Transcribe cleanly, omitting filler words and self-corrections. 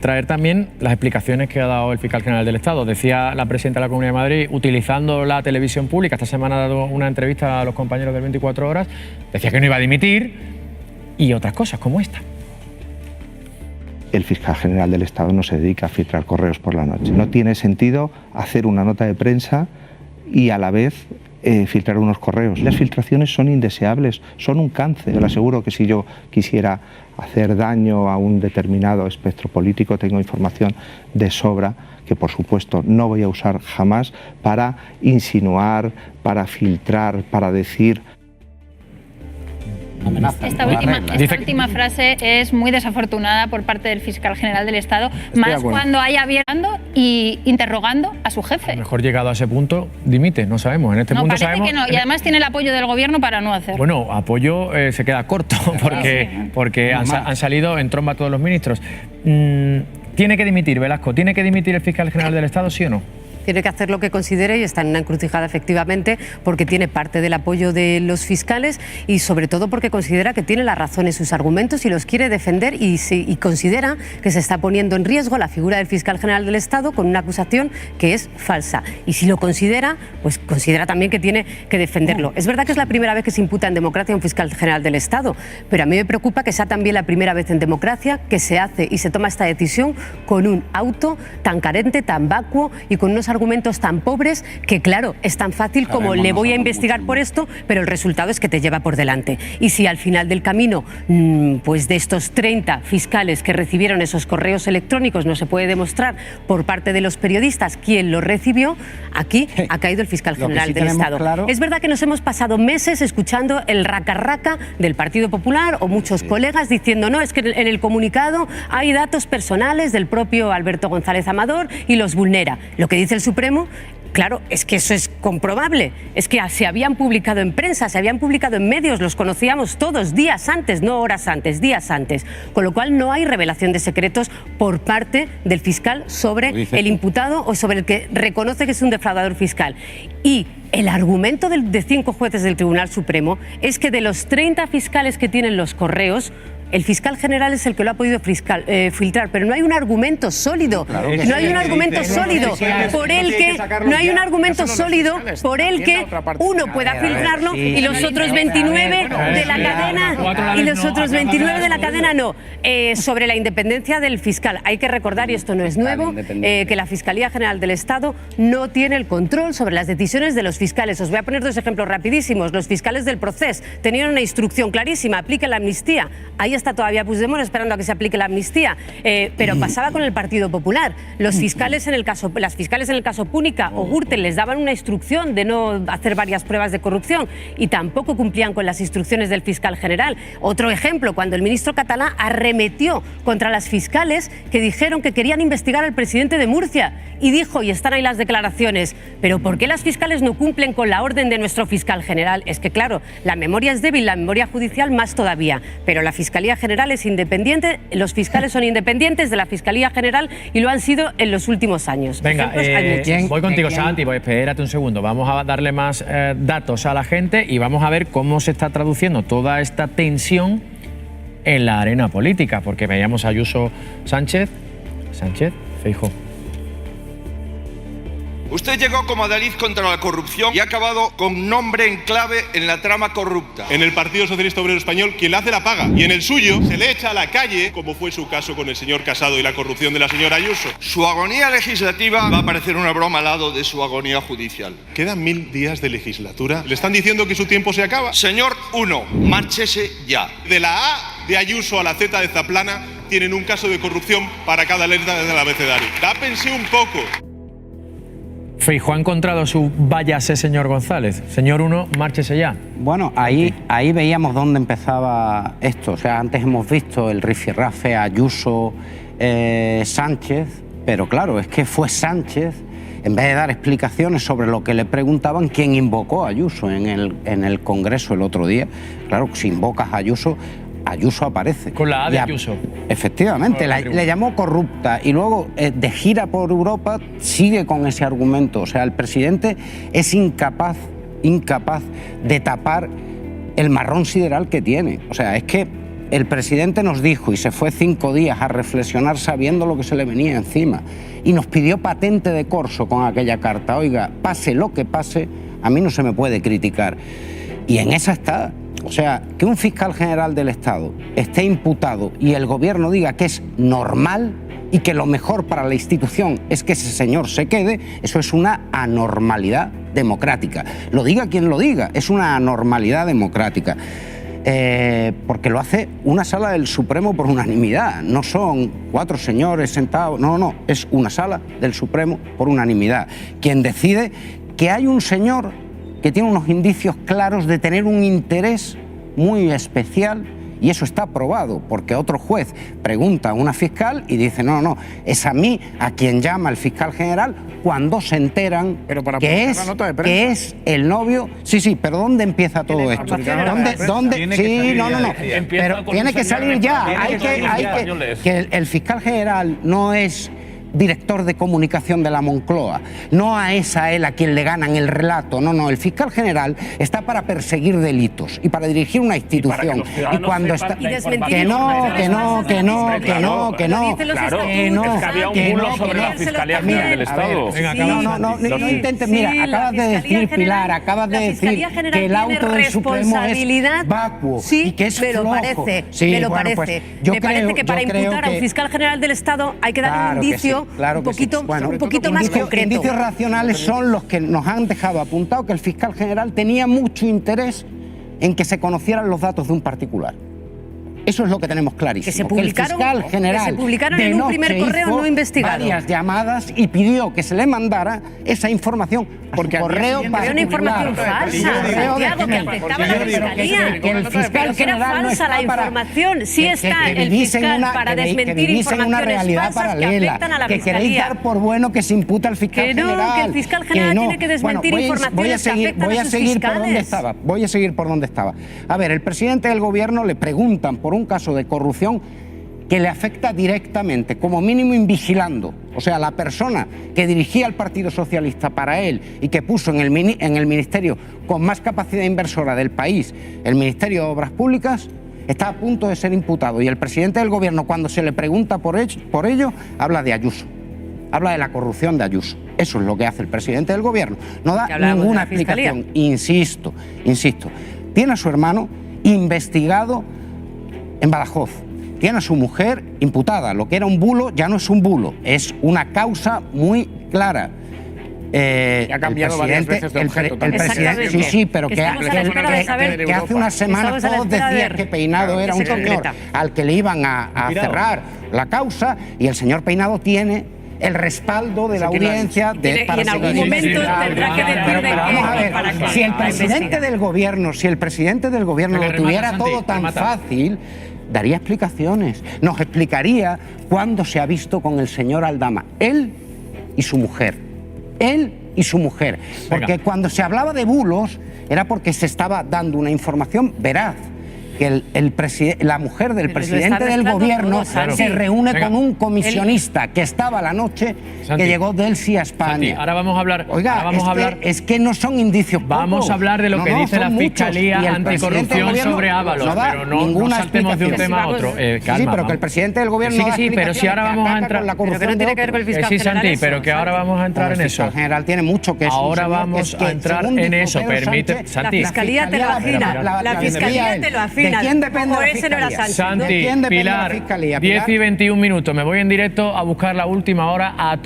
traer también las explicaciones que ha dado el fiscal general del Estado. Decía la presidenta de la Comunidad de Madrid, utilizando la televisión pública, esta semana ha dado una entrevista a los compañeros del 24 Horas, decía que no iba a dimitir y otras cosas como esta. El fiscal general del Estado no se dedica a filtrar correos por la noche. No tiene sentido hacer una nota de prensa y a la vez filtrar unos correos. Las filtraciones son indeseables, son un cáncer. Yo le aseguro que si yo quisiera hacer daño a un determinado espectro político, tengo información de sobra que por supuesto no voy a usar jamás para insinuar, para filtrar, para decir. Esta última frase es muy desafortunada por parte del fiscal general del Estado, más cuando haya abierto y interrogando a su jefe. A lo mejor llegado a ese punto, dimite, no sabemos. En este punto sabemos que no, y además tiene el apoyo del gobierno para no hacerlo. Bueno, apoyo se queda corto porque han salido en tromba todos los ministros. ¿Tiene que dimitir, Velasco? ¿Tiene que dimitir el fiscal general del Estado, sí o no? Tiene que hacer lo que considere y está en una encrucijada efectivamente porque tiene parte del apoyo de los fiscales y sobre todo porque considera que tiene la razón en sus argumentos y los quiere defender y considera que se está poniendo en riesgo la figura del fiscal general del Estado con una acusación que es falsa. Y si lo considera, pues considera también que tiene que defenderlo. Es verdad que es la primera vez que se imputa en democracia a un fiscal general del Estado, pero a mí me preocupa que sea también la primera vez en democracia que se hace y se toma esta decisión con un auto tan carente, tan vacuo y con unos argumentos tan pobres que, claro, es tan fácil como le voy a investigar por esto, pero el resultado es que te lleva por delante. Y si al final del camino, pues de estos 30 fiscales que recibieron esos correos electrónicos no se puede demostrar por parte de los periodistas quién los recibió, aquí ha caído el fiscal general del Estado. Claro. Es verdad que nos hemos pasado meses escuchando el raca-raca del Partido Popular o muchos colegas diciendo no, es que en el comunicado hay datos personales del propio Alberto González Amador y los vulnera. Lo que dice el Supremo, claro, es que eso es comprobable, es que se habían publicado en prensa, se habían publicado en medios, los conocíamos todos días antes, no horas antes, días antes, con lo cual no hay revelación de secretos por parte del fiscal sobre el imputado o sobre el que reconoce que es un defraudador fiscal. Y el argumento de 5 jueces del Tribunal Supremo es que de los 30 fiscales que tienen los correos, el fiscal general es el que lo ha podido filtrar, pero no hay un argumento sólido. No hay un argumento sólido por el que no hay un argumento sólido por el que uno pueda filtrarlo y los otros 29 de la cadena y los otros 29 de la cadena no. Sobre la independencia del fiscal, hay que recordar, y esto no es nuevo, que la Fiscalía General del Estado no tiene el control sobre las decisiones de los fiscales. Os voy a poner 2 ejemplos rapidísimos. Los fiscales del Procés tenían una instrucción clarísima: apliquen la amnistía. Ahí está todavía Puigdemont esperando a que se aplique la amnistía, pero pasaba con el Partido Popular. Los fiscales las fiscales en el caso Púnica o Gürtel les daban una instrucción de no hacer varias pruebas de corrupción y tampoco cumplían con las instrucciones del fiscal general. Otro ejemplo, cuando el ministro catalán arremetió contra las fiscales que dijeron que querían investigar al presidente de Murcia y dijo, y están ahí las declaraciones, pero ¿por qué las fiscales no cumplen con la orden de nuestro fiscal general? Es que claro, la memoria es débil, la memoria judicial más todavía, pero la Fiscalía General es independiente, los fiscales son independientes de la Fiscalía General y lo han sido en los últimos años. Venga, voy contigo, Santi, pues espérate un segundo, vamos a darle más datos a la gente y vamos a ver cómo se está traduciendo toda esta tensión en la arena política, porque veíamos a Ayuso Sánchez, Feijóo. Usted llegó como adalid contra la corrupción y ha acabado con nombre en clave en la trama corrupta. En el Partido Socialista Obrero Español, quien la hace la paga. Y en el suyo se le echa a la calle, como fue su caso con el señor Casado y la corrupción de la señora Ayuso. Su agonía legislativa va a parecer una broma al lado de su agonía judicial. Quedan 1000 días de legislatura. ¿Le están diciendo que su tiempo se acaba? Señor 1, márchese ya. De la A de Ayuso a la Z de Zaplana tienen un caso de corrupción para cada letra del abecedario. Tápense un poco. Feijóo ha encontrado su váyase, señor González. Señor 1, márchese ya. Bueno, ahí veíamos dónde empezaba esto. O sea, antes hemos visto el rifirrafe Ayuso, Sánchez, pero claro, es que fue Sánchez, en vez de dar explicaciones sobre lo que le preguntaban, quien invocó a Ayuso en el Congreso el otro día. Claro, si invocas a Ayuso, Ayuso aparece. Con la A de Ayuso. Efectivamente, le llamó corrupta y luego de gira por Europa sigue con ese argumento. O sea, el presidente es incapaz de tapar el marrón sideral que tiene. O sea, es que el presidente nos dijo y se fue 5 días a reflexionar sabiendo lo que se le venía encima y nos pidió patente de corso con aquella carta. Oiga, pase lo que pase, a mí no se me puede criticar. Y en esa está. O sea, que un fiscal general del Estado esté imputado y el gobierno diga que es normal y que lo mejor para la institución es que ese señor se quede, eso es una anormalidad democrática. Lo diga quien lo diga, es una anormalidad democrática. Porque lo hace una sala del Supremo por unanimidad. No son 4 señores sentados, no, es una sala del Supremo por unanimidad. Quien decide que hay un señor que tiene unos indicios claros de tener un interés muy especial, y eso está probado, porque otro juez pregunta a una fiscal y dice, no, es a mí a quien llama el fiscal general cuando se enteran que es el novio. Sí, pero ¿dónde empieza todo esto? ¿Dónde? Sí, no. Pero tiene que salir ya. Que el fiscal general no es director de comunicación de la Moncloa, no es a él a quien le ganan el relato, no, el fiscal general está para perseguir delitos y para dirigir una institución y cuando está que no, había un bulo sobre la Fiscalía General del Estado. No intentes, mira, acabas de decir, Pilar, acabas de decir que el auto del Supremo es vacuo y que es flojo. Me lo parece. Me parece que para imputar a un fiscal general del Estado hay que dar un indicio un poquito más concreto. Indicios racionales son los que nos han dejado apuntado que el fiscal general tenía mucho interés en que se conocieran los datos de un particular. Eso es lo que tenemos clarísimo. Que se publicaron en un primer correo no investigado. Varias llamadas y pidió que se le mandara esa información porque correo particular. Una información falsa, Santiago, que afectaba a la Fiscalía. Que el fiscal era falsa la información. Sí está el fiscal para desmentir informaciones falsas que afectan a la Fiscalía. Que queréis dar por bueno que se imputa al fiscal general. Que el fiscal general tiene que desmentir informaciones que afectan a sus fiscales. Voy a seguir por donde estaba. A ver, el presidente del gobierno le preguntan por un caso de corrupción que le afecta directamente, como mínimo invigilando. O sea, la persona que dirigía el Partido Socialista para él y que puso en el ministerio con más capacidad inversora del país, el Ministerio de Obras Públicas, está a punto de ser imputado. Y el presidente del gobierno, cuando se le pregunta por ello, habla de Ayuso. Habla de la corrupción de Ayuso. Eso es lo que hace el presidente del gobierno. No da ninguna explicación. Insisto. Tiene a su hermano investigado en Badajoz. Tiene a su mujer imputada. Lo que era un bulo ya no es un bulo, es una causa muy clara. Ha cambiado varias veces de objeto también. El presidente, sí, pero que hace unas semanas todos decían que Peinado era un señor al que le iban a cerrar la causa, y el señor Peinado tiene el respaldo de la audiencia para en algún momento tendrá que decir pero vamos a ver, si el presidente del gobierno lo tuviera todo tan fácil, daría explicaciones, nos explicaría cuándo se ha visto con el señor Aldama, él y su mujer, porque cuando se hablaba de bulos era porque se estaba dando una información veraz, que la mujer del presidente del gobierno se reúne con un comisionista que estaba la noche que llegó del CIA a España. Santi, ahora vamos a hablar. Oiga, es que no son indicios pocos. Vamos a hablar de lo que dice la Fiscalía Anticorrupción sobre Ábalos, pero no saltemos de un tema a otro. Sí, pero que el presidente del gobierno sí, pero si ahora vamos a entrar. Pero que no tiene que ver con el fiscal general. Sí, Santi, pero que ahora vamos a entrar en eso. El fiscal general tiene mucho que ahora vamos a entrar en eso. Permite, Santi. La Fiscalía te lo afina. La Fiscalía te lo afina. ¿De quién depende la Fiscalía? Santi, Pilar, 10 y 21 minutos. Me voy en directo a buscar la última hora a